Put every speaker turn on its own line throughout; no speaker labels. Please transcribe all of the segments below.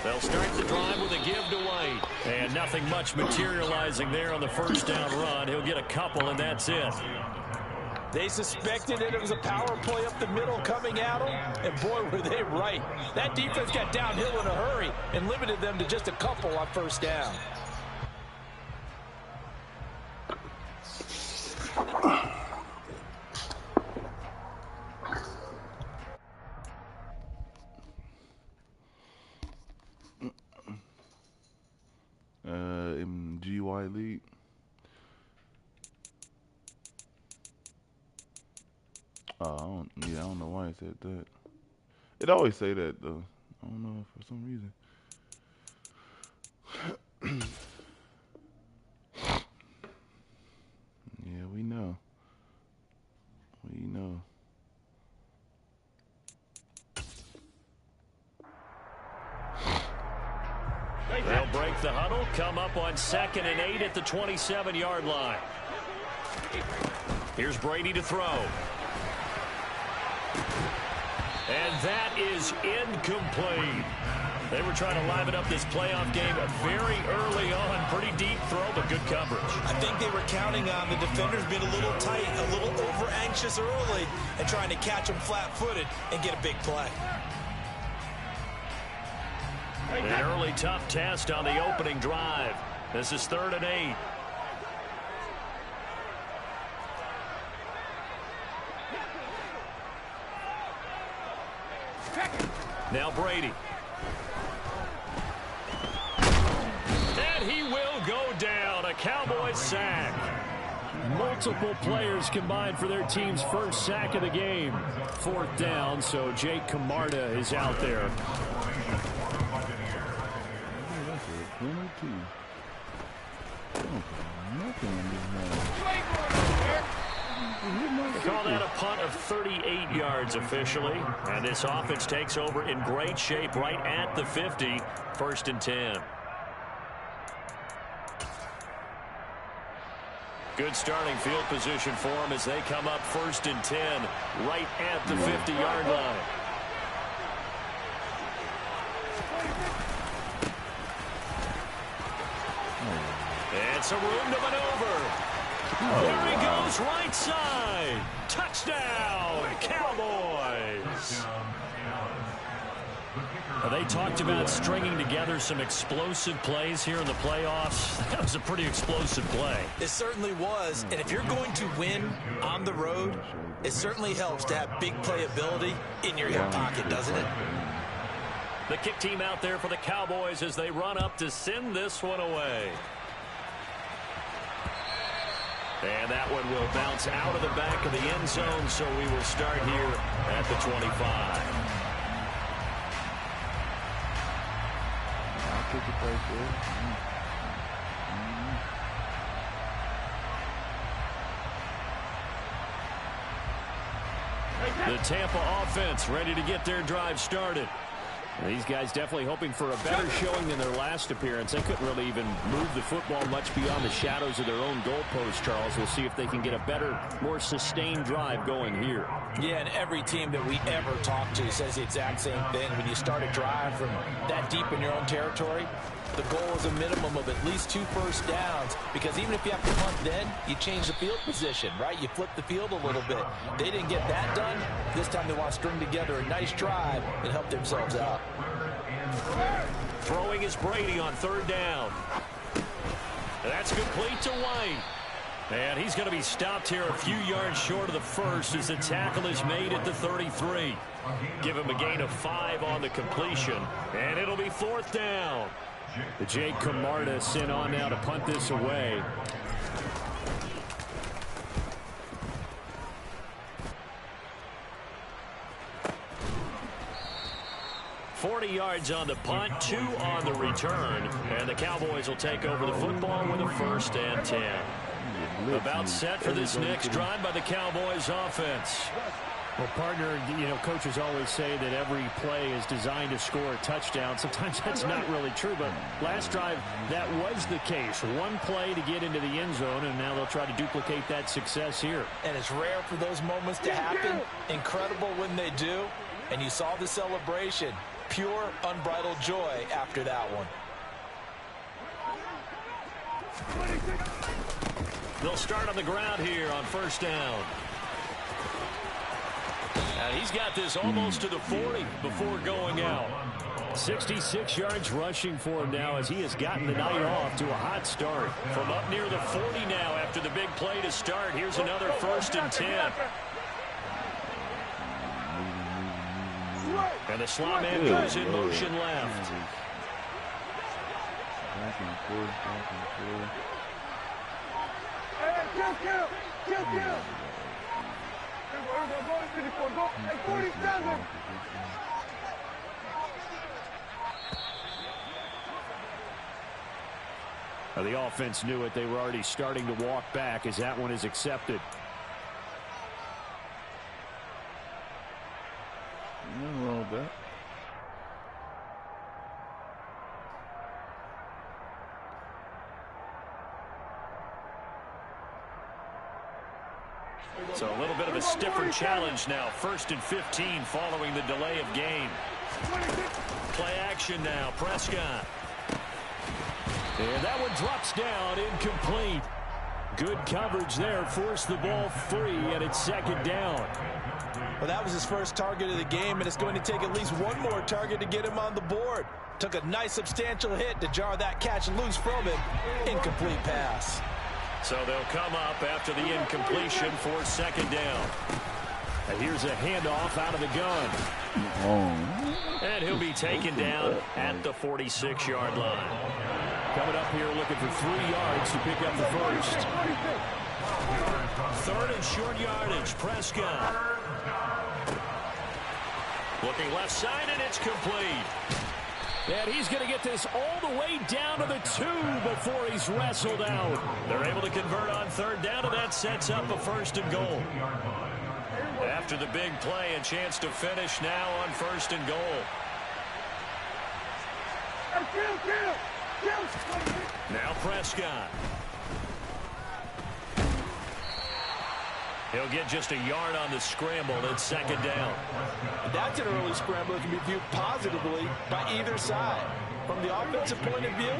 They'll start the drive with a give to White. And nothing much materializing there on the first down run. He'll get a couple, and that's it.
They suspected it was a power play up the middle coming at them, and boy, were they right. That defense got downhill in a hurry and limited them to just a couple on first down.
MGY lead. I don't know why it said that. It always say that though. I don't know for some reason. Yeah, we know. We know.
They'll break the huddle, come up on 2nd and 8 at the 27-yard line. Here's Brady to throw. And that is incomplete. They were trying to liven up this playoff game very early on. Pretty deep throw, but good coverage.
I think they were counting on the defenders being a little tight, a little over-anxious early, and trying to catch them flat-footed and get a big play.
An early tough test on the opening drive. This is 3rd and 8. Now Brady. And he will go down. A Cowboys sack. Multiple players combined for their team's first sack of the game. 4th down, so Jake Camarda is out there. They call that a punt of 38 yards officially. And this offense takes over in great shape right at the 50. 1st and 10. Good starting field position for them as they come up 1st and 10 right at the 50-yard line. And some room to maneuver. There he goes, right side. Touchdown, Cowboys. They talked about stringing together some explosive plays here in the playoffs. That was a pretty explosive play.
It certainly was. And if you're going to win on the road, it certainly helps to have big playability in your hip pocket, doesn't it?
The kick team out there for the Cowboys as they run up to send this one away. And that one will bounce out of the back of the end zone, so we will start here at the 25. The Tampa offense ready to get their drive started. These guys definitely hoping for a better showing than their last appearance. They couldn't really even move the football much beyond the shadows of their own goalpost, Charles. We'll see if they can get a better, more sustained drive going here.
Yeah, and every team that we ever talk to says the exact same thing. When you start a drive from that deep in your own territory, the goal is a minimum of at least 2 first downs, because even if you have to punt then, you change the field position, right? You flip the field a little bit. They didn't get that done. This time they want to string together a nice drive and help themselves out.
Throwing is Brady on 3rd down. That's complete to White. And he's going to be stopped here a few yards short of the first as the tackle is made at the 33. Give him a gain of 5 on the completion, and it'll be 4th down. The Jake Camarda sent on now to punt this away. $40 yards on the punt, 2 on the return, and the Cowboys will take over the football with a 1st and 10. About set for this next drive by the Cowboys offense. Well, partner, you know, coaches always say that every play is designed to score a touchdown. Sometimes that's not really true, but last drive, that was the case. One play to get into the end zone, and now they'll try to duplicate that success here.
And it's rare for those moments to happen. Incredible when they do. And you saw the celebration. Pure, unbridled joy after that one.
They'll start on the ground here on first down. And he's got this almost to the 40 before going out. 66 yards rushing for him now as he has gotten the night off to a hot start. From up near the 40 now after the big play to start. Here's another 1st and 10. And the slot man goes in motion left.
Back and forth, back and forth.
The offense knew it. They were already starting to walk back as that one is accepted.
Nothing wrong with that.
So a little bit of a stiffer challenge now. 1st and 15 following the delay of game. Play action now. Prescott. And that one drops down, incomplete. Good coverage there, forced the ball free, and it's 2nd down.
Well, that was his first target of the game, and it's going to take at least one more target to get him on the board. Took a nice substantial hit to jar that catch loose from him. Incomplete pass.
So they'll come up after the incompletion for 2nd down. And here's a handoff out of the gun. And he'll be taken down at the 46-yard line. Coming up here looking for 3 yards to pick up the first. 3rd and short yardage. Prescott. Looking left side, and it's complete. And he's going to get this all the way down to the 2 before he's wrestled out. They're able to convert on 3rd down, and that sets up a 1st and goal. After the big play, a chance to finish now on 1st and goal. Now Prescott. He'll get just a yard on the scramble. It's 2nd down.
That's an early scramble that can be viewed positively by either side. From the offensive point of view,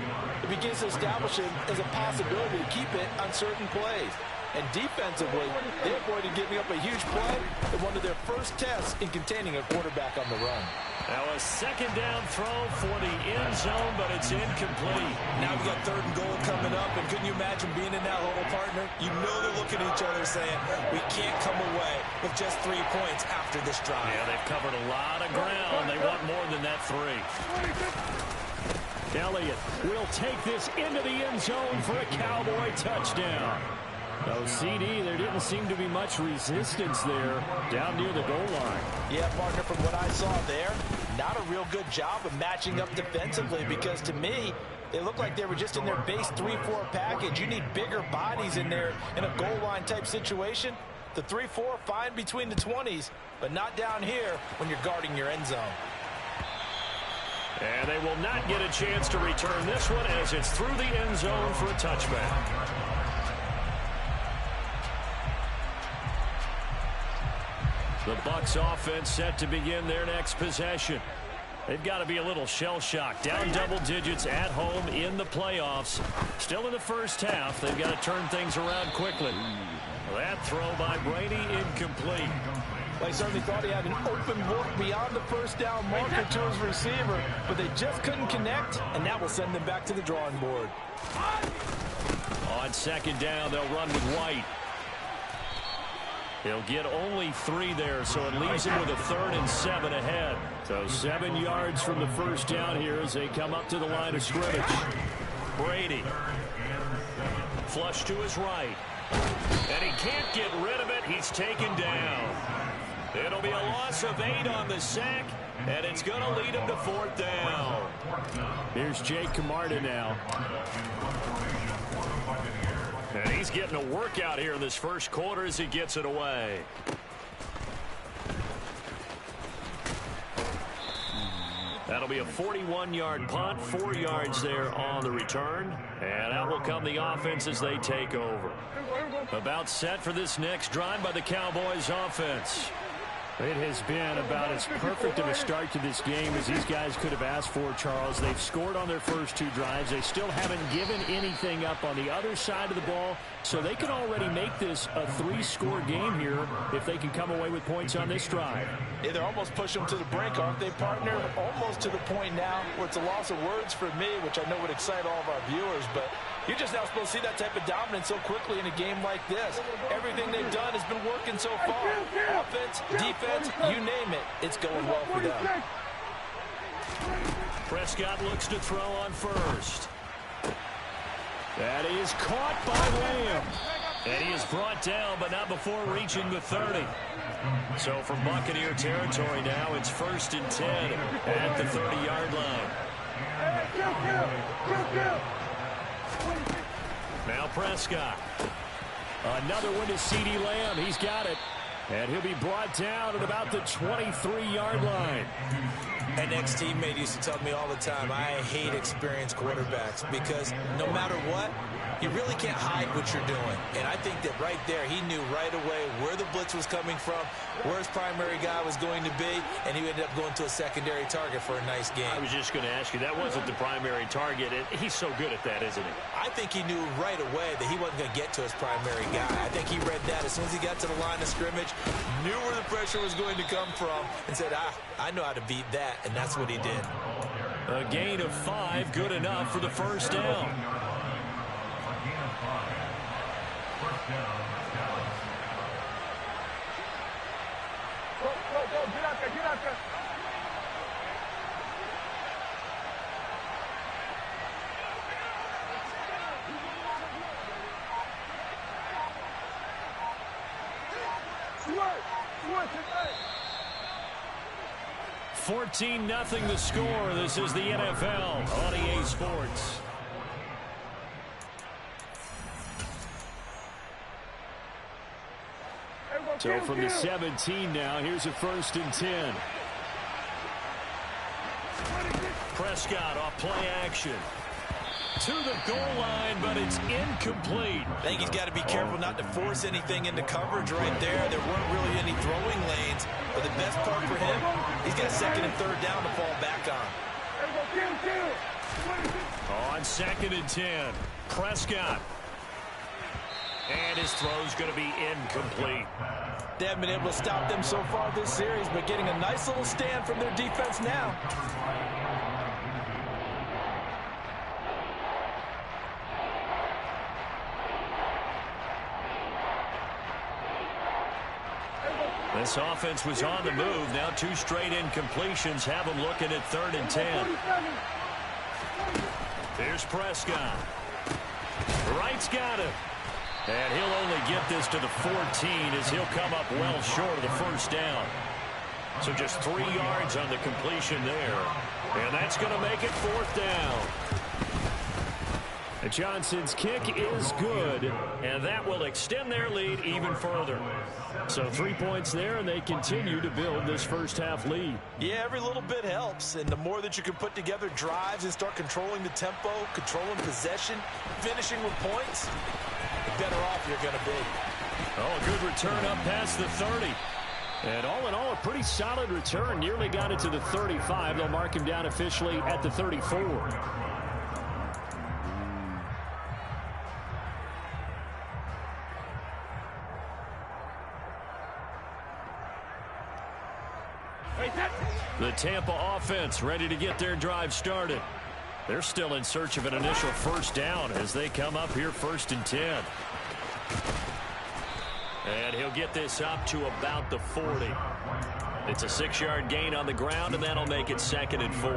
it begins to establish it as a possibility to keep it on certain plays. And defensively, they avoided giving up a huge play in one of their first tests in containing a quarterback on the run.
Now a 2nd down throw for the end zone, but it's incomplete.
Now we got 3rd and goal coming up, and couldn't you imagine being in that huddle, partner? You know they're looking at each other saying, we can't come away with just 3 points after this drive.
Yeah, they've covered a lot of ground. They want more than that 3. Elliott will take this into the end zone for a Cowboy touchdown. No, CD, there didn't seem to be much resistance there down near the goal line.
Yeah, partner, from what I saw there, not a real good job of matching up defensively because to me, they look like they were just in their base 3-4 package. You need bigger bodies in there in a goal line type situation. The 3-4, fine between the 20s, but not down here when you're guarding your end zone.
And they will not get a chance to return this one as it's through the end zone for a touchback. The Bucs offense set to begin their next possession. They've got to be a little shell-shocked. Down double digits at home in the playoffs. Still in the first half. They've got to turn things around quickly. That throw by Brady incomplete.
They certainly thought he had an open look beyond the first down marker to his receiver, but they just couldn't connect, and that will send them back to the drawing board.
On 2nd down, they'll run with White. He'll get only 3 there, so it leaves him with a 3rd and 7 ahead. So 7 yards from the first down here as they come up to the line of scrimmage. Brady. Flush to his right. And he can't get rid of it. He's taken down. It'll be a loss of 8 on the sack, and it's going to lead him to 4th down. Here's Jake Camarda now. And he's getting a workout here in this first quarter as he gets it away. That'll be a 41-yard punt, 4 yards there on the return. And out will come the offense as they take over. About set for this next drive by the Cowboys offense. It has been about as perfect of a start to this game as these guys could have asked for, Charles. They've scored on their first 2 drives. They still haven't given anything up on the other side of the ball, so they can already make this a 3-score game here if they can come away with points on this drive.
Yeah, they're almost pushing them to the brink, aren't they, partner? Almost to the point now where it's a loss of words for me, which I know would excite all of our viewers, but you're just now supposed to see that type of dominance so quickly in a game like this. Everything they've done has been working so far. Offense, defense, you name it, it's going well for them.
Prescott looks to throw on first. That is caught by Lamb. And he is brought down, but not before reaching the 30. So from Buccaneer territory now, it's 1st and 10 at the 30-yard line. Now Prescott. Another one to CeeDee Lamb. He's got it. And he'll be brought down at about the 23-yard line.
An ex-teammate used to tell me all the time, I hate experienced quarterbacks because no matter what, you really can't hide what you're doing. And I think that right there, he knew right away where the blitz was coming from, where his primary guy was going to be, and he ended up going to a secondary target for a nice game.
I was just going to ask you, that wasn't the primary target. He's so good at that, isn't he?
I think he knew right away that he wasn't going to get to his primary guy. I think he read that as soon as he got to the line of scrimmage, knew where the pressure was going to come from, and said, I know how to beat that, and that's what he did.
A gain of 5, good enough for the first down. $14-0 the score. This is the NFL on EA Sports. So from the 17 now, here's a 1st and 10. Prescott off play action. To the goal line, but it's incomplete.
I think he's got to be careful not to force anything into coverage right there. There weren't really any throwing lanes, but the best part for him, he's got 2nd and 3rd down to fall back on.
On 2nd and 10, Prescott. And his throw's going to be incomplete.
They haven't been able to stop them so far this series, but getting a nice little stand from their defense now.
This offense was on the move. Now 2 straight incompletions have them looking at 3rd and 10. Here's Prescott. Wright's got it. And he'll only get this to the 14 as he'll come up well short of the first down. So just 3 yards on the completion there. And that's going to make it 4th down. Johnson's kick is good, and that will extend their lead even further. So 3 points there, and they continue to build this first half lead.
Yeah, every little bit helps, and the more that you can put together drives and start controlling the tempo, controlling possession, finishing with points, the better off you're going to be.
Oh, a good return up past the 30. And all in all, a pretty solid return. Nearly got it to the 35. They'll mark him down officially at the 34. The Tampa offense ready to get their drive started. They're still in search of an initial first down as they come up here 1st and 10. And he'll get this up to about the 40. It's a 6-yard gain on the ground, and that'll make it 2nd and 4.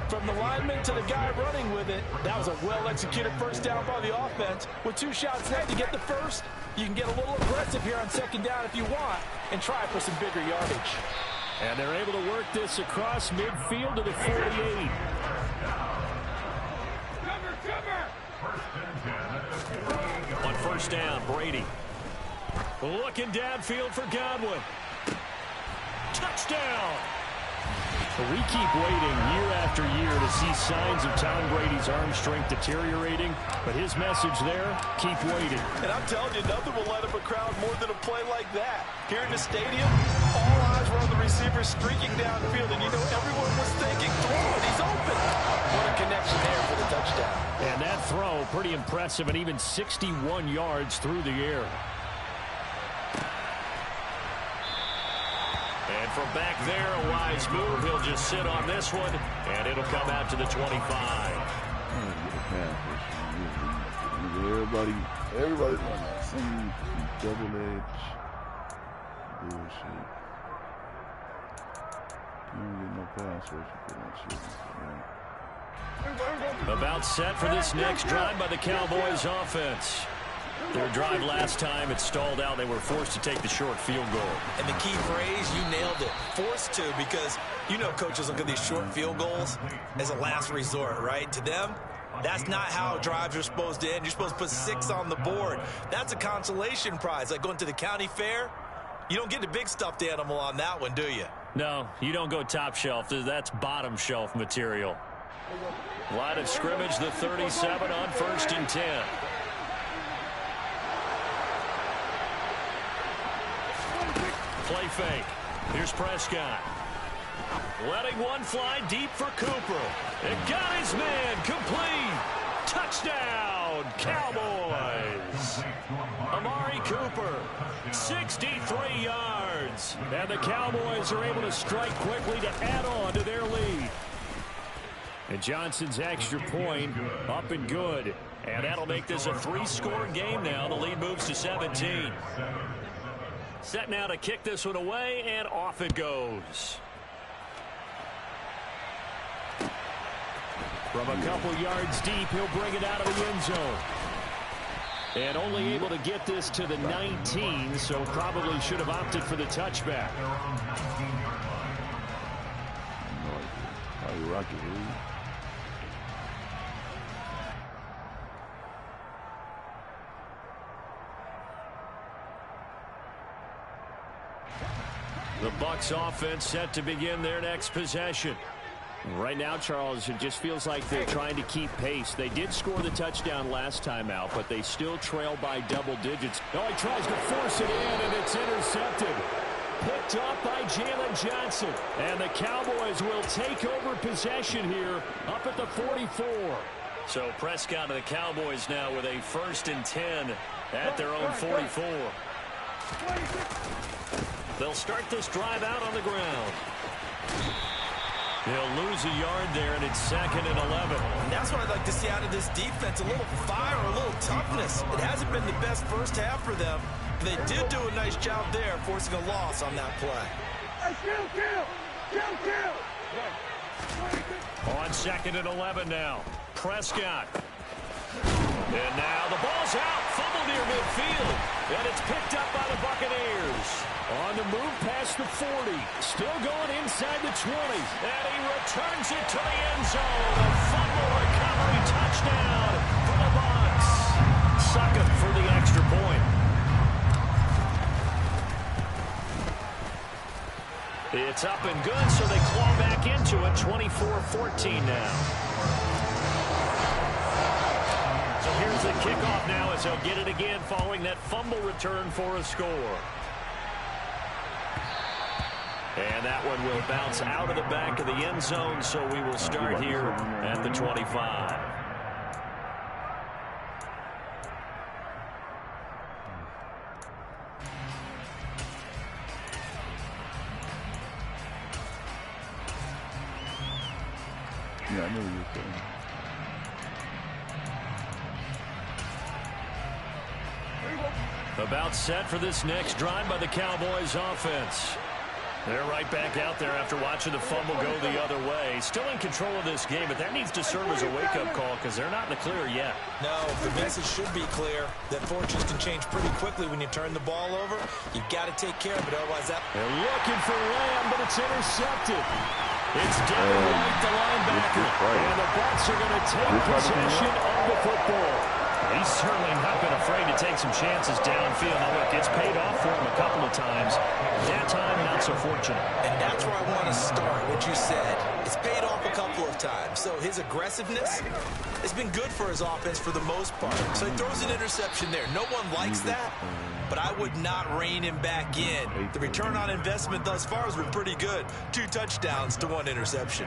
From the lineman to the guy running with it, that was a well-executed first down by the offense. With 2 shots left to get the first, you can get a little aggressive here on 2nd down if you want and try for some bigger yardage.
And they're able to work this across midfield to the 48. On 1st down, Brady. Looking downfield for Godwin. Touchdown! We keep waiting year after year to see signs of Tom Brady's arm strength deteriorating, but his message there, keep waiting.
And I'm telling you, nothing will light up a crowd more than a play like that. Here in the stadium, all receiver streaking downfield, and you know everyone was thinking, throw it, he's open. What a connection there for the touchdown.
And that throw, pretty impressive, and even 61 yards through the air. And from back there, a wise move. He'll just sit on this one, and it'll come out to the 25.
Everybody's on that same double edge bullshit. You don't get no pass rush for that shit.
About set for this next drive by the Cowboys offense. Their drive last time, it stalled out. They were forced to take the short field goal.
And the key phrase, you nailed it, forced to, because you know coaches look at these short field goals as a last resort, right? To them, that's not how drives are supposed to end. You're supposed to put 6 on the board. That's a consolation prize. Like going to the county fair, you don't get the big stuffed animal on that one, do you?
No, you don't go top shelf. That's bottom shelf material. Line of scrimmage, the 37 on 1st and 10. Play fake. Here's Prescott. Letting one fly deep for Cooper. It got his man complete. Touchdown, Cowboys. Amari Cooper, 63 yards. And the Cowboys are able to strike quickly to add on to their lead. And Johnson's extra point up and good. And that'll make this a 3-score game now. The lead moves to 17. Set now to kick this one away, and off it goes. From a couple yards deep, he'll bring it out of the end zone. And only able to get this to the 19, so probably should have opted for the touchback.
How you rock it, dude?
The Bucs offense set to begin their next possession. Right now, Charles, it just feels like they're trying to keep pace. They did score the touchdown last time out, but they still trail by double digits. Oh, he tries to force it in, and it's intercepted. Picked up by Jalen Johnson. And the Cowboys will take over possession here up at the 44. So Prescott and the Cowboys now with a 1st and 10 at their own 44. They'll start this drive out on the ground. They'll lose a yard there, and it's 2nd and 11.
And that's what I'd like to see out of this defense, a little fire, a little toughness. It hasn't been the best first half for them. They did do a nice job there, forcing a loss on that play.
On 2nd and 11 now. Prescott. And now the ball's out. Fumble near midfield. And it's picked up by the Buccaneers. On the move past the 40. Still going inside the 20. And he returns it to the end zone. A fumble recovery touchdown for the Bucs. Sucking for the extra point. It's up and good, so they claw back into it. 24-14 now. So here's the kickoff now as they'll get it again following that fumble return for a score. And that one will bounce out of the back of the end zone, so we will start here at the 25.
Yeah, I know what you're saying.
About set for this next drive by the Cowboys offense. They're right back out there after watching the fumble go the other way. Still in control of this game, but that needs to serve as a wake-up call because they're not in the clear yet.
No, the message should be clear that fortunes can change pretty quickly when you turn the ball over. You've got to take care of it, otherwise that...
They're looking for Lamb, but it's intercepted. It's Devin White, the linebacker. And the Bucs are going to take possession of the football. He's certainly not been afraid to take some chances downfield. Now, look, it's paid off for him a couple of times. That time, not so fortunate.
And that's where I want to start, what you said. It's paid off a couple of times. So his aggressiveness has been good for his offense for the most part. So he throws an interception there. No one likes that, but I would not rein him back in. The return on investment thus far has been pretty good. 2 touchdowns to 1 interception.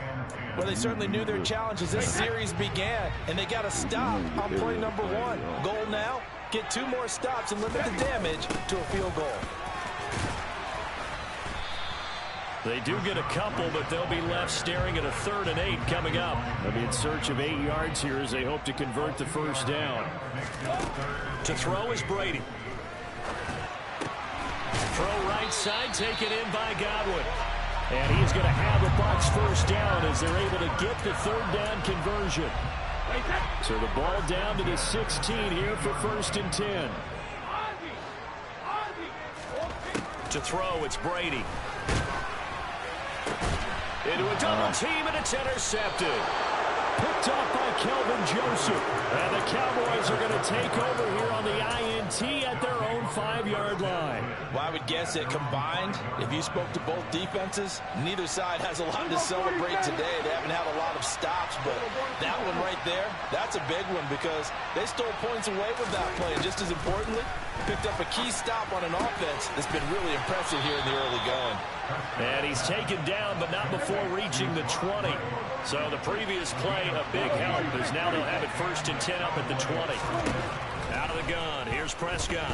Well, they certainly knew their challenge as this series began, and they got a stop on play number 1. Goal now, get 2 more stops and limit the damage to a field goal.
They do get a couple, but they'll be left staring at a 3rd and 8 coming up. They'll be in search of 8 yards here as they hope to convert the first down. To throw is Brady. Throw right side, taken in by Godwin. And he's going to have the Bucs first down as they're able to get the 3rd down conversion. So the ball down to the 16 here for 1st and 10. To throw, it's Brady. Into a double team, and it's intercepted. Picked off by Kelvin Joseph. And the Cowboys are going to take over here on the INT at their own 5-yard line.
Well, I would guess that combined, if you spoke to both defenses, neither side has a lot to celebrate today. They haven't had a lot of stops, but that one right there, that's a big one because they stole points away with that play. And just as importantly, picked up a key stop on an offense that's been really impressive here in the early going.
And he's taken down, but not before reaching the 20. So the previous play, a big help, as now they'll have it 1st and 10 up at the 20. Out of the gun, here's Prescott.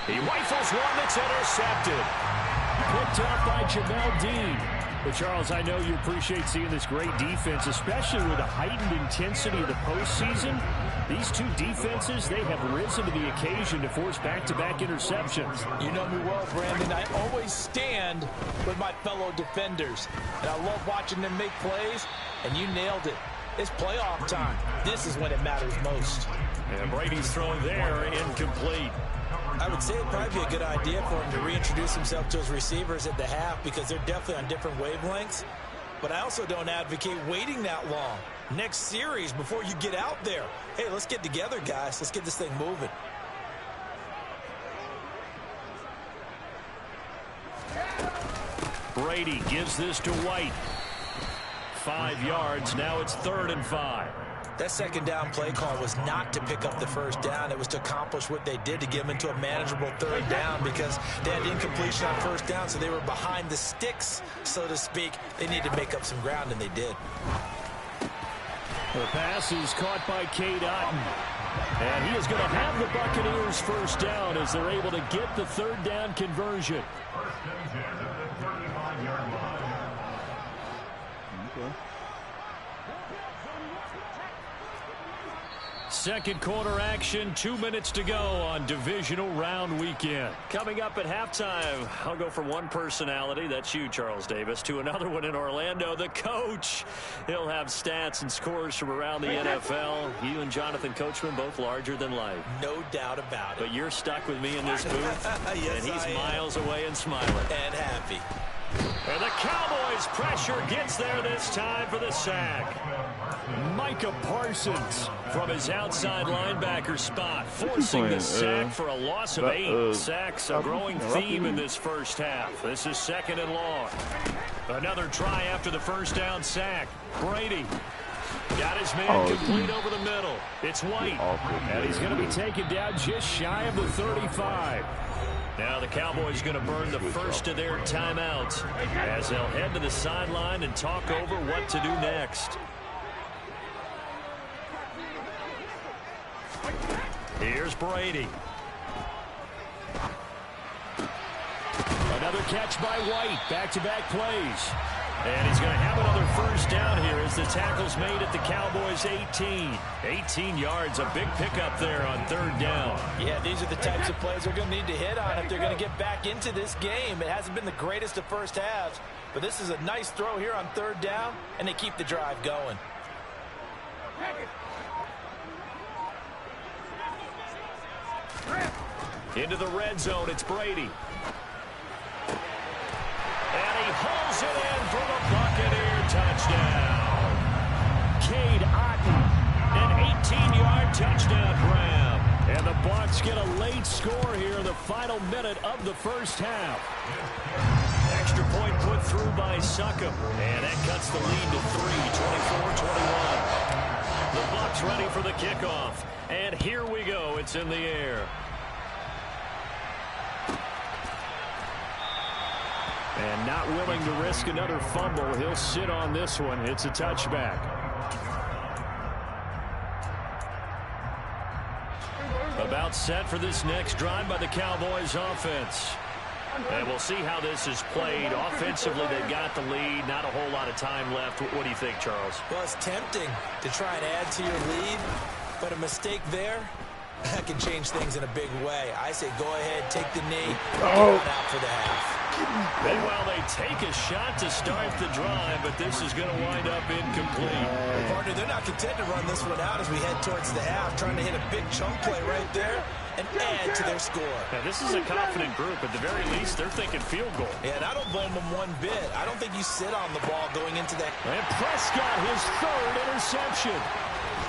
He rifles one that's intercepted. Picked up by Jamel Dean. But, Charles, I know you appreciate seeing this great defense, especially with the heightened intensity of the postseason. These 2 defenses, they have risen to the occasion to force back-to-back interceptions.
You know me well, Brandon. I always stand with my fellow defenders. And I love watching them make plays, and you nailed it. It's playoff time. This is when it matters most.
And Brady's thrown there, incomplete.
I would say it'd probably be a good idea for him to reintroduce himself to his receivers at the half because they're definitely on different wavelengths. But I also don't advocate waiting that long. Next series before you get out there. Hey, let's get together, guys. Let's get this thing moving.
Brady gives this to White. 5 yards. Now it's 3rd and 5.
That 2nd down play call was not to pick up the 1st down. It was to accomplish what they did to get them into a manageable 3rd down because they had incompletion on 1st down, so they were behind the sticks, so to speak. They needed to make up some ground, and they did.
The pass is caught by Cade Otton. And he is going to have the Buccaneers first down as they're able to get the 3rd down conversion.
Okay.
Second quarter action, 2 minutes to go on divisional round weekend. Coming up at halftime, I'll go from one personality, that's you, Charles Davis, to another one in Orlando, the coach. He'll have stats and scores from around the NFL. You and Jonathan Coachman, both larger than life.
No doubt about it.
But you're stuck with me in this booth,
yes,
and he's miles away and smiling.
And happy.
And the Cowboys pressure gets there this time for the sack. Micah Parsons from his outside linebacker spot, forcing the sack for a loss of 8. Sacks a growing theme in this first half. This is 2nd and long. Another try after the first down sack. Brady got his man complete over the middle. It's White, and he's going to be taken down just shy of the 35. Now the Cowboys going to burn the first of their timeouts as they'll head to the sideline and talk over what to do next. Here's Brady. Another catch by White. Back-to-back plays. And he's going to have another first down here as the tackle's made at the Cowboys' 18. 18 yards, a big pickup there on 3rd down.
Yeah, these are the types of plays they're going to need to hit on if they're going to get back into this game. It hasn't been the greatest of first halves, but this is a nice throw here on 3rd down, and they keep the drive going.
Into the red zone, it's Brady. And he hauls it in for the Buccaneer touchdown. Cade Otton Bucs get a late score here in the final minute of the first half. Extra point put through by Succop, and that cuts the lead to 3, 24-21. The Bucs ready for the kickoff, and here we go. It's in the air. And not willing to risk another fumble, he'll sit on this one. It's a touchback. About set for this next drive by the Cowboys offense. And we'll see how this is played. Offensively, they've got the lead. Not a whole lot of time left. What do you think, Charles?
Well, it's tempting to try and add to your lead, but a mistake there, that can change things in a big way. I say go ahead, take the knee, get on out for the half.
Meanwhile, they take a shot to start the drive, but this is going to wind up incomplete.
Partner, they're not content to run this one out as we head towards the half, trying to hit a big chunk play right there and add to their score.
Now, this is a confident group. At the very least, they're thinking field goal.
Yeah, and I don't blame them one bit. I don't think you sit on the ball going into that.
And Prescott, his third interception.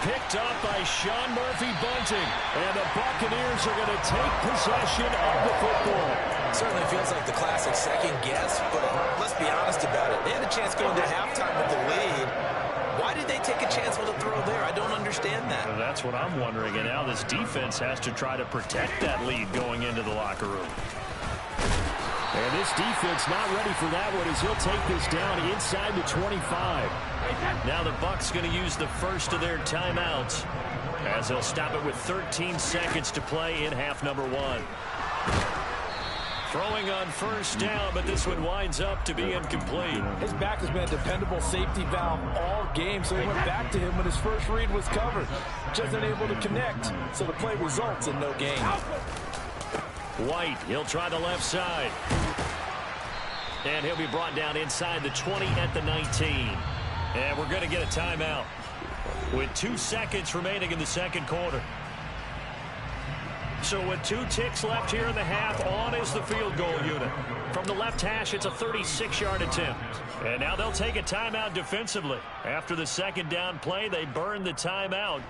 Picked up by Sean Murphy-Bunting. And the Buccaneers are going to take possession of the football.
Certainly feels like the classic second guess, but let's be honest about it. They had a chance going to halftime with the lead. Why did they take a chance with a throw there? I don't understand that.
Well, that's what I'm wondering. And now this defense has to try to protect that lead going into the locker room. And this defense not ready for that one as he'll take this down inside the 25. Now the Bucs going to use the first of their timeouts as they'll stop it with 13 seconds to play in half number 1. Throwing on first down, but this one winds up to be incomplete.
His back has been a dependable safety valve all game, so he went back to him when his first read was covered. Just unable to connect, so the play results in no gain.
White, he'll try the left side. And he'll be brought down inside the 20 at the 19. And we're going to get a timeout with 2 seconds remaining in the second quarter. So with 2 ticks left here in the half, on is the field goal unit. From the left hash, it's a 36-yard attempt. And now they'll take a timeout defensively. After the second down play, they burn the timeout,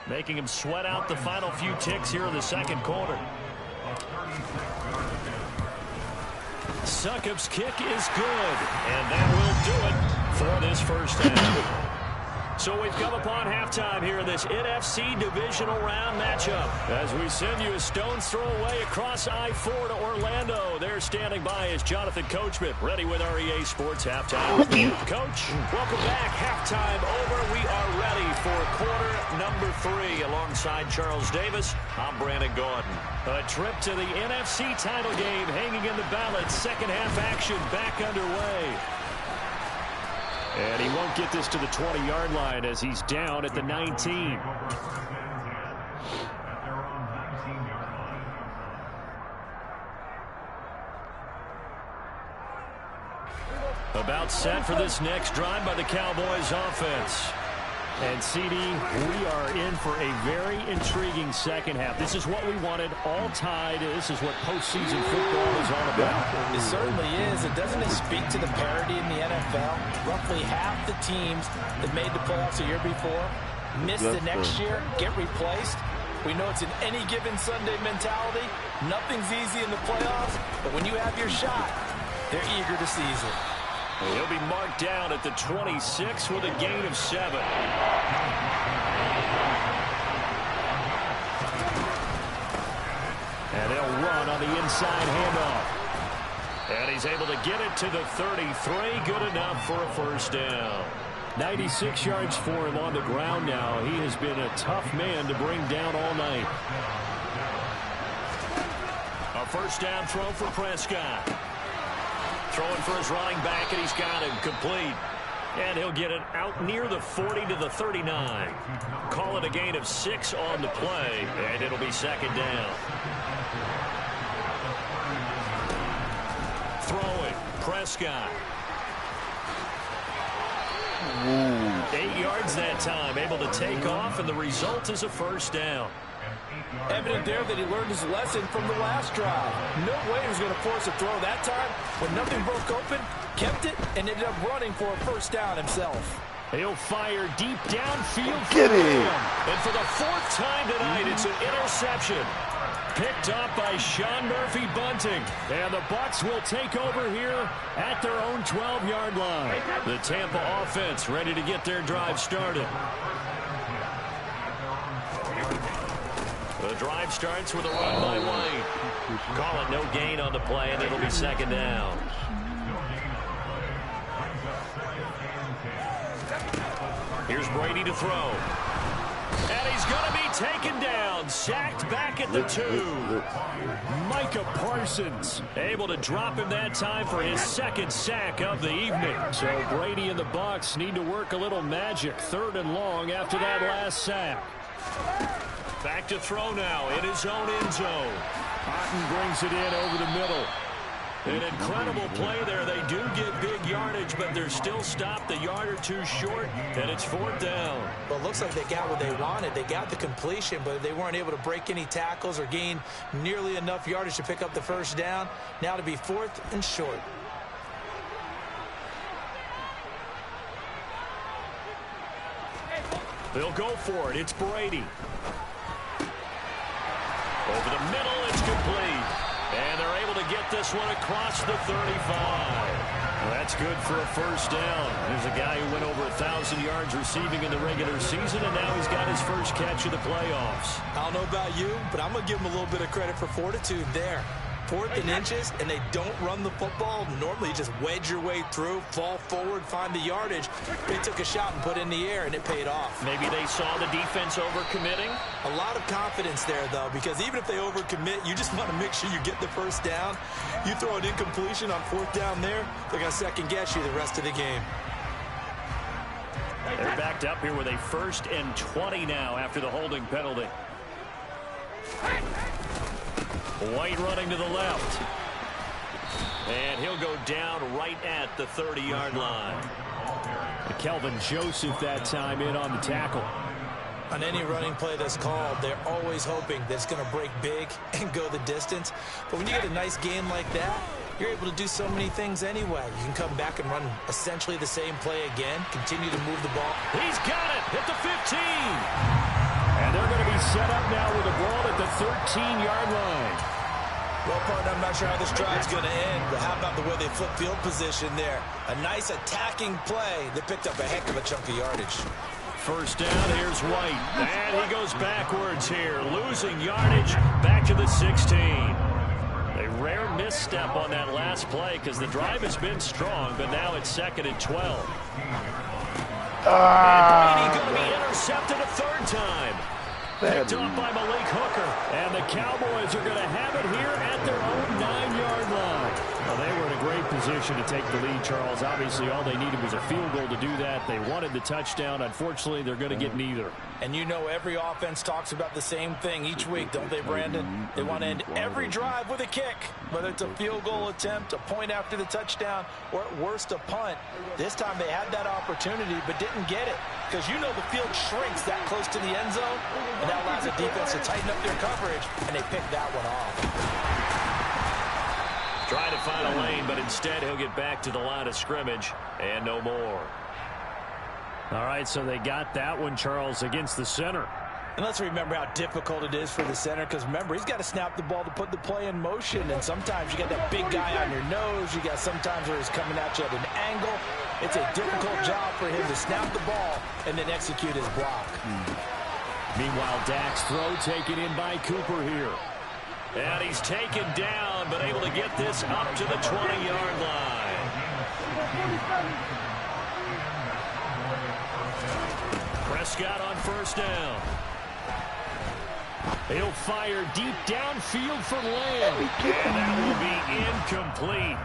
making them sweat out the final few ticks here in the second quarter. Succop's kick is good, and that will do it for this first half. So we've come upon halftime here in this NFC divisional round matchup as we send you a stone's throw away across I-4 to Orlando. There standing by is Jonathan Coachman, ready with our EA Sports Halftime Report. Coach, welcome back. Halftime over. We are ready for quarter number 3 alongside Charles Davis. I'm Brandon Gordon. A trip to the NFC title game hanging in the balance. Second half action back underway. And he won't get this to the 20-yard line as he's down at the 19. About set for this next drive by the Cowboys offense. And, CD, we are in for a very intriguing second half. This is what we wanted, all tied. This is what postseason football is all about.
It certainly is. And doesn't it speak to the parity in the NFL? Roughly half the teams that made the playoffs a year before miss the next year, get replaced. We know it's an any given Sunday mentality. Nothing's easy in the playoffs, but when you have your shot, they're eager to seize it.
He'll be marked down at the 26 with a gain of 7. And they'll run on the inside handoff. And he's able to get it to the 33. Good enough for a first down. 96 yards for him on the ground now. He has been a tough man to bring down all night. A first down throw for Prescott. Throwing for his running back, and he's got him complete. And he'll get it out near the 40 to the 39. Call it a gain of 6 on the play, and it'll be second down. Throwing, Prescott. 8 yards that time, able to take off, and the result is a first down.
Evident there that he learned his lesson from the last drive. No way he was going to force a throw that time. When nothing broke open, kept it, and ended up running for a first down himself.
He'll fire deep downfield.
Get it!
And for the 4th time tonight, it's an interception. Picked up by Sean Murphy Bunting. And the Bucs will take over here at their own 12-yard line. The Tampa offense ready to get their drive started. The drive starts with a run by White. Calling no gain on the play, and it'll be 2nd down. Here's Brady to throw. And he's going to be taken down. Sacked back at the 2. Micah Parsons able to drop him that time for his 2nd sack of the evening. So Brady and the Bucs need to work a little magic. 3rd and long after that last sack. Back to throw now in his own end zone. Otten brings it in over the middle. An incredible play there. They do get big yardage, but they're still stopped a yard or 2 short, and it's 4th down.
Well, it looks like they got what they wanted. They got the completion, but they weren't able to break any tackles or gain nearly enough yardage to pick up the 1st down. Now to be 4th and short.
They'll go for it. It's Brady. Over the middle, it's complete. And they're able to get this one across the 35. Well, that's good for a 1st down. There's a guy who went over 1,000 yards receiving in the regular season, and now he's got his first catch of the playoffs.
I don't know about you, but I'm going to give him a little bit of credit for fortitude there. 4th and inches, and they don't run the football. Normally, you just wedge your way through, fall forward, find the yardage. They took a shot and put it in the air, and it paid off.
Maybe they saw the defense overcommitting.
A lot of confidence there, though, because even if they overcommit, you just want to make sure you get the 1st down. You throw an incompletion on 4th down there, they're going to second-guess you the rest of the game.
They're backed up here with a 1st and 20 now after the holding penalty. White running to the left. And he'll go down right at the 30-yard line. Kelvin Joseph that time in on the tackle.
On any running play that's called, they're always hoping that it's going to break big and go the distance. But when you get a nice game like that, you're able to do so many things anyway. You can come back and run essentially the same play again, continue to move the ball.
He's got it at the 15. And they're going to be set up now with the ball at the 13-yard line.
Well, partner, I'm not sure how this drive's going to end, but how about the way they flip field position there? A nice attacking play that picked up a heck of a chunk of yardage.
1st down, here's White. And he goes backwards here, losing yardage back to the 16. A rare misstep on that last play because the drive has been strong, but now it's 2nd and 12. And Brady going to be intercepted a 3rd time. Picked up by Malik Hooker. And the Cowboys are going to have it here at their own 9-yard line. Well, they were in a great position to take the lead, Charles. Obviously, all they needed was a field goal to do that. They wanted the touchdown. Unfortunately, they're going to get neither.
And you know every offense talks about the same thing each week, don't they, Brandon? They want to end every drive with a kick, whether it's a field goal attempt, a point after the touchdown, or at worst a punt. This time they had that opportunity but didn't get it because you know the field shrinks that close to the end zone, and that allows the defense to tighten up their coverage, and they picked that one off.
Trying to find a lane, but instead he'll get back to the line of scrimmage and no more. All right, so they got that one, Charles, against the center.
And let's remember how difficult it is for the center because, remember, he's got to snap the ball to put the play in motion. And sometimes you got that big guy on your nose. You got sometimes where he's coming at you at an angle. It's a difficult job for him to snap the ball and then execute his block.
Meanwhile, Dak's throw taken in by Cooper here. And he's taken down, but able to get this up to the 20-yard line. Prescott on 1st down. He'll fire deep downfield for Lamb. And that will be incomplete.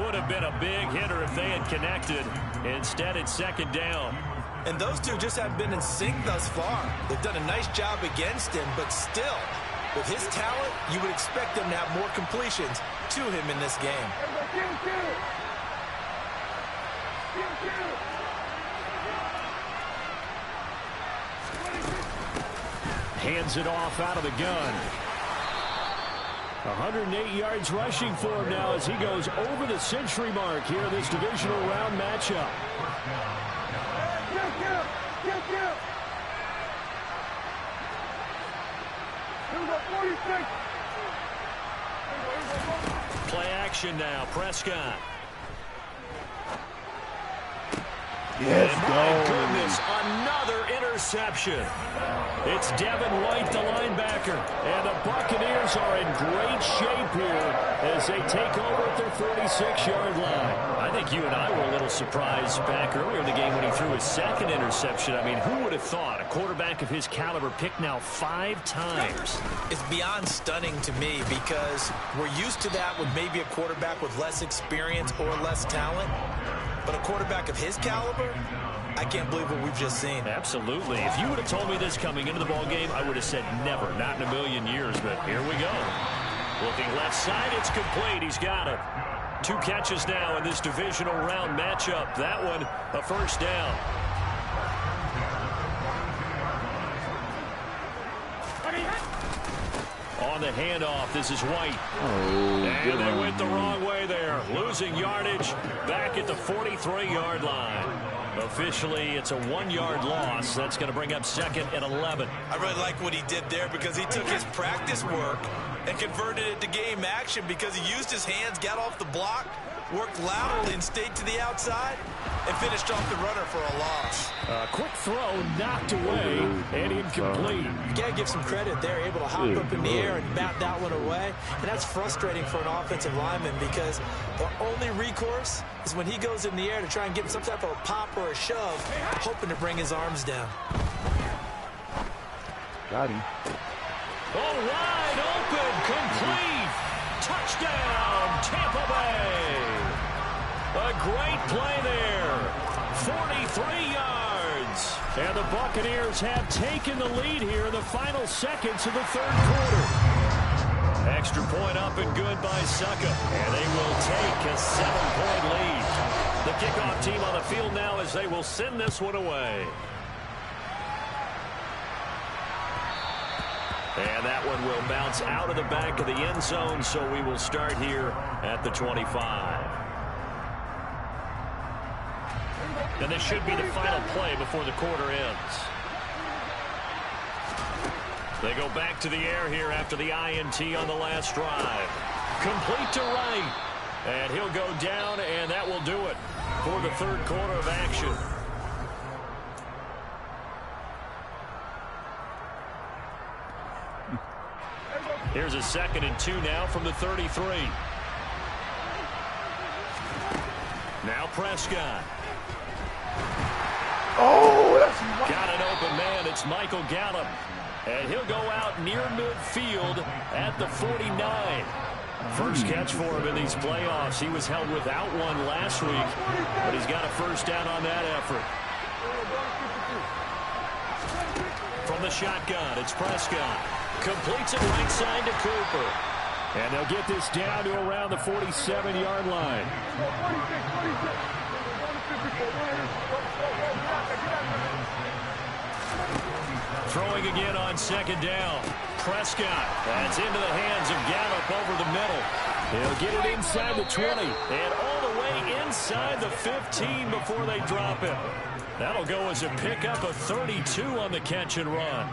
Would have been a big hitter if they had connected. Instead, it's 2nd down.
And those two just haven't been in sync thus far. They've done a nice job against him, but still, with his talent, you would expect them to have more completions to him in this game.
Hands it off out of the gun. 108 yards rushing for him now as he goes over the century mark here in this divisional round matchup. Play action now. Prescott.
Yes,
My
go.
goodness, another interception. It's Devin White, the linebacker. And the Buccaneers are in great shape here as they take over at their 46-yard line. I think you and I were a little surprised back earlier in the game when he threw his second interception. I mean, who would have thought a quarterback of his caliber picked now 5 times?
It's beyond stunning to me because we're used to that with maybe a quarterback with less experience or less talent. But a quarterback of his caliber, I can't believe what we've just seen.
Absolutely. If you would have told me this coming into the ball game, I would have said never, not in a million years. But here we go. Looking left side, it's complete. He's got it. 2 catches now in this divisional round matchup. That one, a first down. On the handoff, this is White. And they went the wrong way there. Losing yardage back at the 43-yard line. Officially, it's a 1-yard loss. That's going to bring up 2nd and 11.
I really like what he did there because he took his practice work and converted it to game action because he used his hands, got off the block, worked laterally and stayed to the outside, and finished off the runner for a loss.
Quick throw knocked away and incomplete.
You got to give some credit there, able to hop up in the air and bat that one away. And that's frustrating for an offensive lineman because the only recourse is when he goes in the air to try and get some type of a pop or a shove, hoping to bring his arms down.
Got him.
Oh, wide open, complete. Touchdown, Tampa Bay. A great play there. 43 yards. And the Buccaneers have taken the lead here in the final seconds of the 3rd quarter. Extra point up and good by Succa. And they will take a 7-point lead. The kickoff team on the field now as they will send this one away. And that one will bounce out of the back of the end zone, so we will start here at the 25. And this should be the final play before the quarter ends. They go back to the air here after the INT on the last drive. Complete to Wright. And he'll go down, and that will do it for the 3rd quarter of action. Here's a 2nd and 2 now from the 33. Now Prescott.
Oh, that's
Got an open man. It's Michael Gallup. And he'll go out near midfield at the 49. First catch for him in these playoffs. He was held without one last week, but he's got a first down on that effort. From the shotgun, it's Prescott. Completes it right side to Cooper. And they'll get this down to around the 47-yard line. Throwing again on 2nd down. Prescott. That's into the hands of Gallup over the middle. He'll get it inside the 20 and all the way inside the 15 before they drop him. That'll go as a pickup of 32 on the catch and run.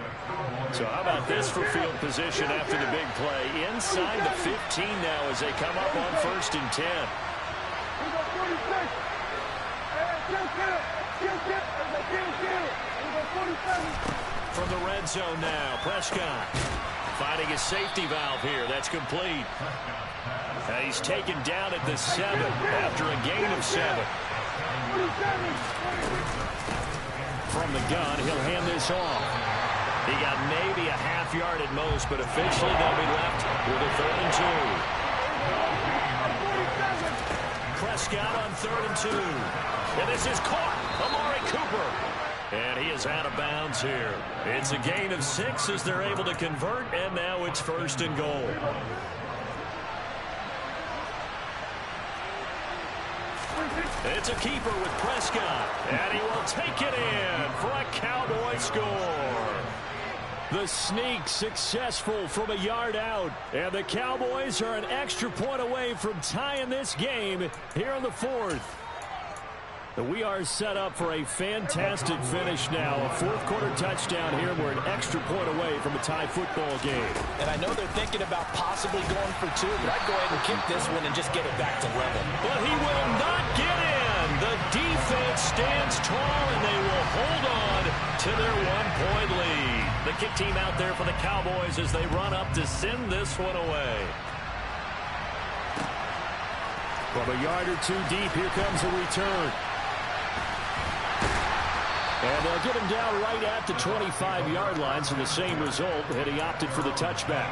So how about this for field position after the big play? Inside the 15 now as they come up on 1st and 10. From the red zone now, Prescott finding his safety valve here. That's complete. And he's taken down at the 7 after a gain of 7. From the gun, he'll hand this off. He got maybe a half yard at most, but officially they'll be left with a 3rd and 2. Prescott on 3rd and 2. And this is caught. Amari Cooper. And he is out of bounds here. It's a gain of 6 as they're able to convert, and now it's 1st and goal. It's a keeper with Prescott, and he will take it in for a Cowboy score. The sneak successful from a yard out, and the Cowboys are an extra point away from tying this game here in the 4th. We are set up for a fantastic finish now. A fourth-quarter touchdown here. We're an extra point away from a tie football game.
And I know they're thinking about possibly going for two, but I'd go ahead and kick this one and just get it back to level.
But he will not get in. The defense stands tall, and they will hold on to their one-point lead. The kick team out there for the Cowboys as they run up to send this one away. From a yard or two deep, here comes a return. And they'll get him down right at the 25-yard line, so the same result, and he opted for the touchback.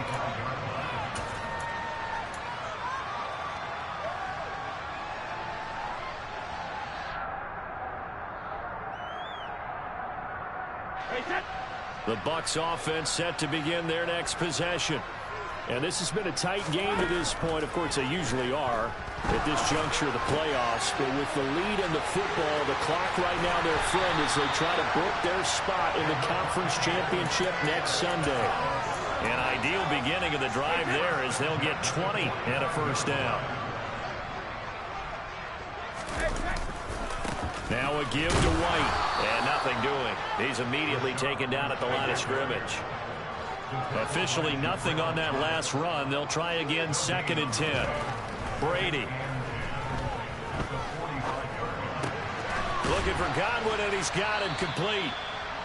The Bucs offense set to begin their next possession. And this has been a tight game to this point. Of course, they usually are at this juncture of the playoffs. But with the lead in the football, the clock right now their friend as they try to book their spot in the conference championship next Sunday. An ideal beginning of the drive there as they'll get 20 and a first down. Now a give to White. And nothing doing. He's immediately taken down at the line of scrimmage. Officially nothing on that last run. They'll try again, 2nd and 10. Brady. Looking for Godwin, and he's got it complete.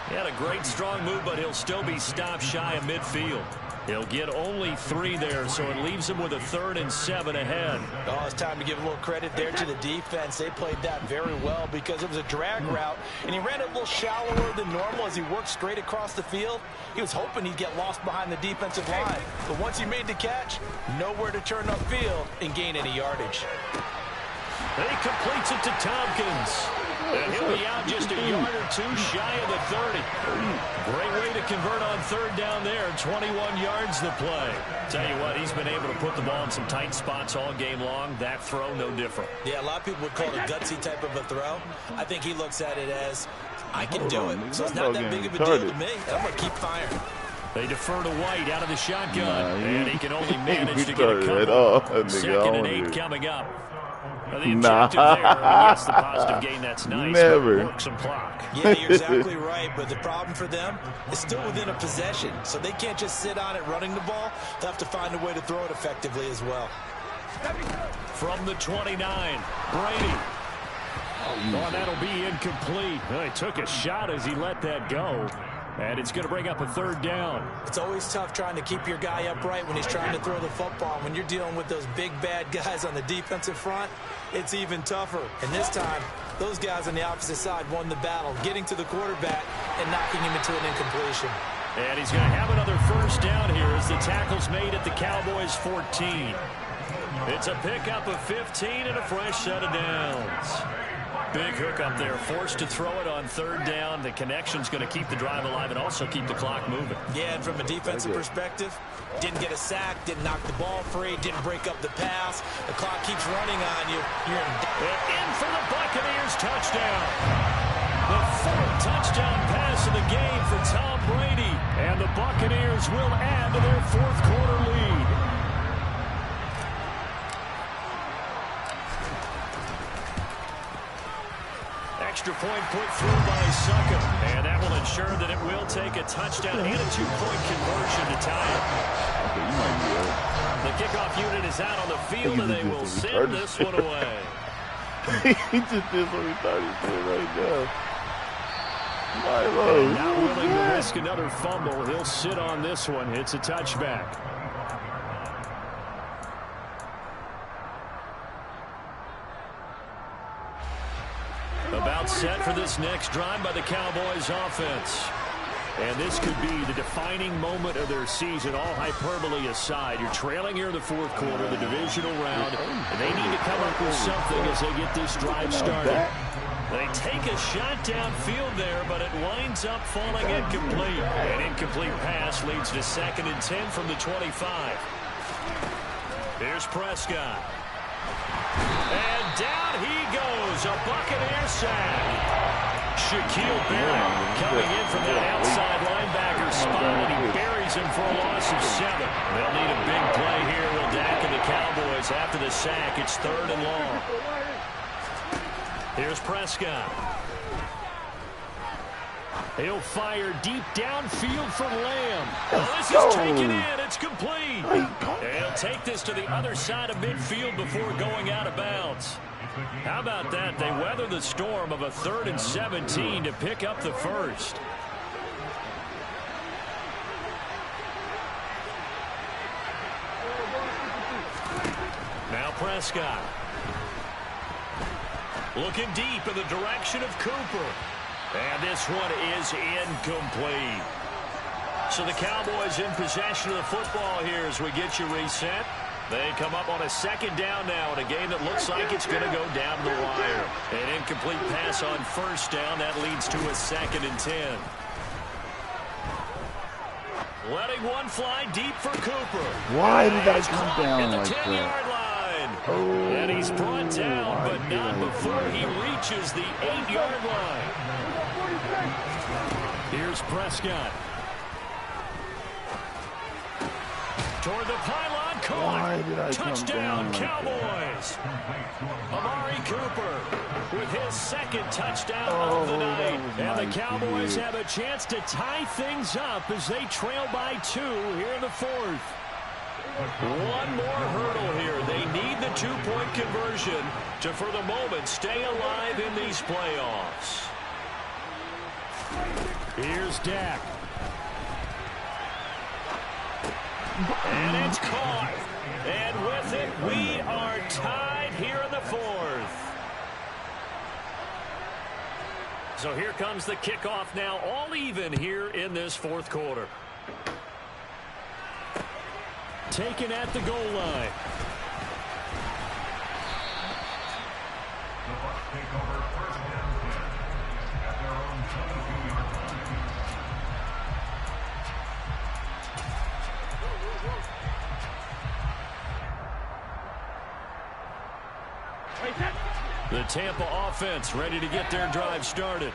He had a great strong move, but he'll still be stopped shy of midfield. He'll get only 3 there, so it leaves him with a 3rd and 7 ahead.
Oh, it's time to give a little credit there to the defense. They played that very well because it was a drag route, and he ran it a little shallower than normal as he worked straight across the field. He was hoping he'd get lost behind the defensive line, but once he made the catch, nowhere to turn upfield and gain any yardage.
He completes it to Tompkins. And he'll be out just a yard or two shy of the 30. Great way to convert on 3rd down there. 21 yards the play. Tell you what, he's been able to put the ball in some tight spots all game long. That throw, no different.
Yeah, a lot of people would call it a gutsy type of a throw. I think he looks at it as, I can do it. So it's not that big of a deal to me. I'm going to keep firing.
They defer to White out of the shotgun. And he can only manage to get a couple. 2nd and 8 coming up. The objective there, yes, the positive gain, that's nice,
Never.
But work some clock.
Yeah, you're exactly right, but the problem for them is still within a possession, so they can't just sit on it running the ball. They'll have to find a way to throw it effectively as well.
From the 29, Brady. Oh, that'll be incomplete. Well, he took a shot as he let that go. And it's going to bring up a 3rd down.
It's always tough trying to keep your guy upright when he's trying to throw the football. When you're dealing with those big, bad guys on the defensive front, it's even tougher. And this time, those guys on the opposite side won the battle, getting to the quarterback and knocking him into an incompletion.
And he's going to have another 1st down here as the tackle's made at the Cowboys' 14. It's a pickup of 15 and a fresh set of downs. Big hook up there, forced to throw it on 3rd down. The connection's going to keep the drive alive and also keep the clock moving.
Yeah, and from a defensive perspective, didn't get a sack, didn't knock the ball free, didn't break up the pass. The clock keeps running on you. You're
in for the Buccaneers touchdown. The 4th touchdown pass of the game for Tom Brady. And the Buccaneers will add to their 4th quarter lead. Extra point put through by Succa. And that will ensure that it will take a touchdown and a 2-point conversion to tie it. The kickoff unit is out on the field, and they will send this one away.
He just did some retarded shit right now.
And not willing to risk another fumble. He'll sit on this one. It's a touchback. About set for this next drive by the Cowboys offense. And this could be the defining moment of their season, all hyperbole aside. You're trailing here in the 4th quarter, the divisional round, and they need to come up with something as they get this drive started. They take a shot downfield there, but it winds up falling incomplete. An incomplete pass leads to 2nd and 10 from the 25. Here's Prescott. And down he goes, a Buccaneer sack. Shaquille Barrett coming in from that outside linebacker spot, and he buries him for a loss of 7. They'll need a big play here. Will Dak and the Cowboys after the sack. It's 3rd and long. Here's Prescott. He'll fire deep downfield for Lamb. Oh, this is taken in. It's complete. And he'll take this to the other side of midfield before going out of bounds. How about that? They weather the storm of a 3rd and 17 to pick up the first. Now Prescott. Looking deep in the direction of Cooper. And this one is incomplete. So the Cowboys in possession of the football here as we get you reset. They come up on a 2nd down now in a game that looks like it's going to go down to the wire. An incomplete pass on 1st down. That leads to a 2nd and 10. Letting one fly deep for Cooper.
Why did I come down like that?
At the 10-yard line.
Oh,
and he's brought down, but not before he reaches the 8-yard line. Here's Prescott. Toward the pylon, caught. Touchdown, Cowboys. Amari Cooper with his 2nd touchdown of the night. And the Cowboys have a chance to tie things up as they trail by 2 here in the 4th. One more hurdle here. They need the 2-point conversion to, for the moment, stay alive in these playoffs. Here's Dak. And it's caught. And with it, we are tied here in the 4th. So here comes the kickoff now, all even here in this 4th quarter. Taken at the goal line.
The Bucs take over 1st and 10 at their own 22-yard line.
The Tampa offense ready to get their drive started.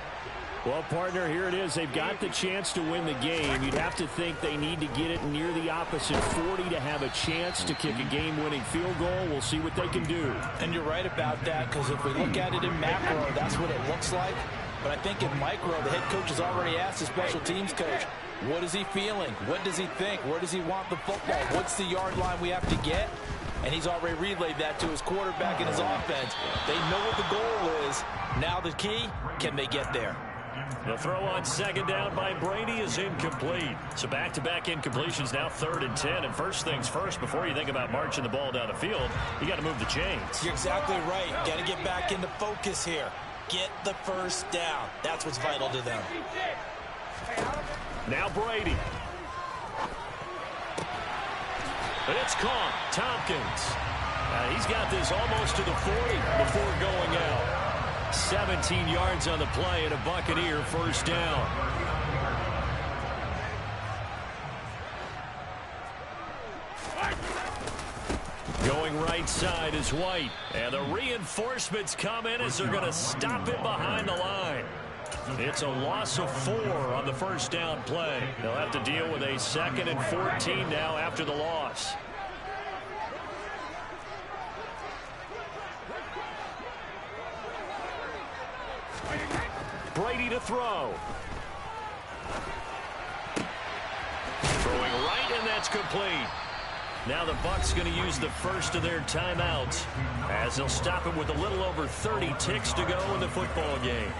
Well, partner, here it is. They've got the chance to win the game. You'd have to think they need to get it near the opposite 40 to have a chance to kick a game-winning field goal. We'll see what they can do.
And you're right about that, because if we look at it in macro, that's what it looks like. But I think in micro, the head coach has already asked the special teams coach, what is he feeling? What does he think? Where does he want the football? What's the yard line we have to get? And he's already relayed that to his quarterback and his offense. They know what the goal is. Now the key, can they get there?
The throw on 2nd down by Brady is incomplete. So back-to-back incompletions, now 3rd and 10. And first things first, before you think about marching the ball down the field, you got to move the chains.
You're exactly right. Got to get back into focus here. Get the 1st down. That's what's vital to them.
Now Brady. It's caught. Tompkins. He's got this almost to the 40 before going out. 17 yards on the play and a Buccaneer 1st down. Going right side is White. And the reinforcements come in as they're going to stop it behind the line. It's a loss of 4 on the 1st down play. They'll have to deal with a 2nd and 14 now after the loss. Brady to throw. Throwing right, and that's complete. Now the Bucs going to use the first of their timeouts as they'll stop it with a little over 30 ticks to go in the football game.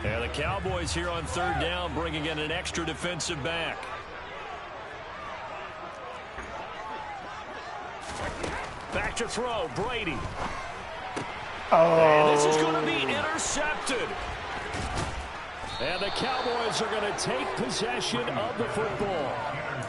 And the Cowboys here on 3rd down bringing in an extra defensive back. Back to throw, Brady. And this is going to be intercepted. And the Cowboys are going to take possession of the football.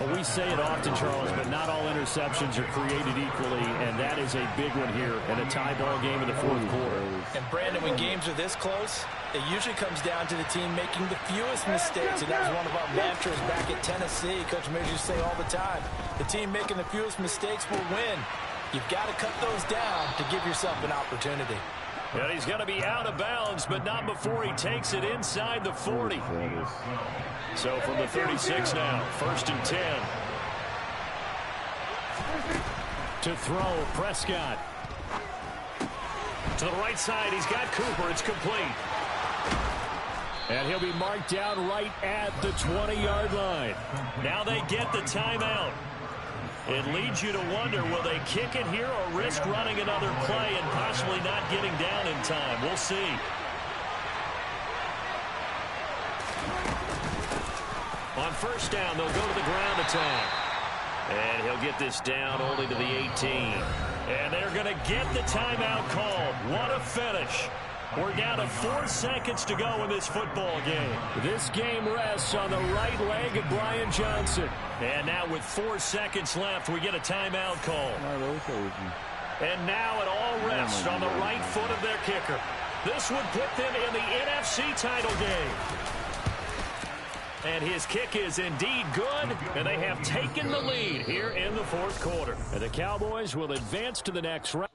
Well, we say it often, Charles, but not all interceptions are created equally, and that is a big one here in a tie ball game in the 4th quarter.
And, Brandon, when games are this close, it usually comes down to the team making the fewest mistakes, and that was one of our mantras back at Tennessee. Coach Mears used to say all the time, the team making the fewest mistakes will win. You've got to cut those down to give yourself an opportunity.
And he's going to be out of bounds, but not before he takes it inside the 40. So from the 36 now, 1st and 10. To throw, Prescott. To the right side, he's got Cooper. It's complete. And he'll be marked down right at the 20-yard line. Now they get the timeout. It leads you to wonder, will they kick it here or risk running another play and possibly not getting down in time? We'll see. On first down, they'll go to the ground attack. And he'll get this down only to the 18. And they're going to get the timeout called. What a finish. We're down to 4 seconds to go in this football game. This game rests on the right leg of Brian Johnson. And now with 4 seconds left, we get a timeout call. And now it all rests on the right foot of their kicker. This would put them in the NFC title game. And his kick is indeed good, and they have taken the lead here in the fourth quarter. And the Cowboys will advance to the next round.